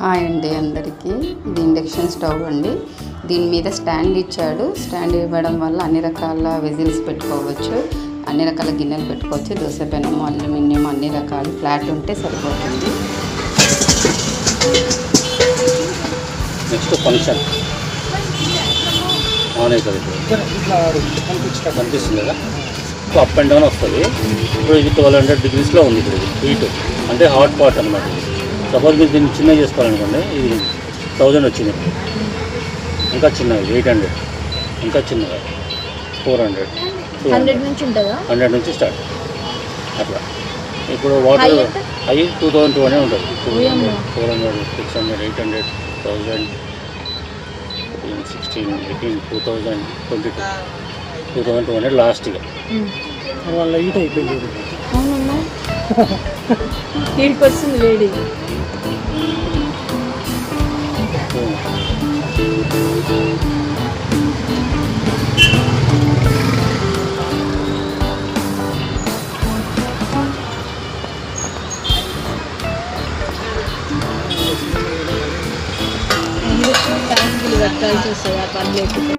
Hi అండి అందరికీ. ఇది ఇండక్షన్ స్టవ్ అండి. దీని మీద స్టాండ్ ఇచ్చాడు. స్టాండ్ ఇవ్వడం వల్ల అన్ని రకాల వెజిల్స్ పెట్టుకోవచ్చు, అన్ని రకాల గిన్నెలు పెట్టుకోవచ్చు. దోశ పెనము, అల్యూమినియం, అన్ని రకాలు ఫ్లాట్ ఉంటే సరిపోతుంది. నెక్స్ట్ ఫంక్షన్ ఆన్ అవుతుంది. ఇప్పుడు కనిపిస్తుంది కదా, అప్ అండ్ డౌన్ వస్తుంది. ఇప్పుడు ఇది 1200 degreesలో ఉంది. ఇప్పుడు ఇది హీట్ అంటే హాట్ పాట్ అనమాట. ఇది సపోజ్ మీరు దీన్ని చిన్నగా చేసుకోవాలనుకోండి, ఇది 1000 వచ్చింది. ఇంకా చిన్నది 800, ఇంకా చిన్నగా 400, 100 నుంచి ఉంటుందా? 100 నుంచి స్టార్ట్ అట్లా. ఇప్పుడు వాటర్ అవి 2200 ఉంటుంది. 200, 400, 600, 800, 1000, 16, 18, 2000, 22, 2200 లాస్ట్గా. వాళ్ళ హీట్ అయిపోయింది. అవునమ్మా, హీట్ వస్తుంది వేడి. ట్యాంకులు కట్టాల్సి వస్తుంది ఆ పని లేకపోతే.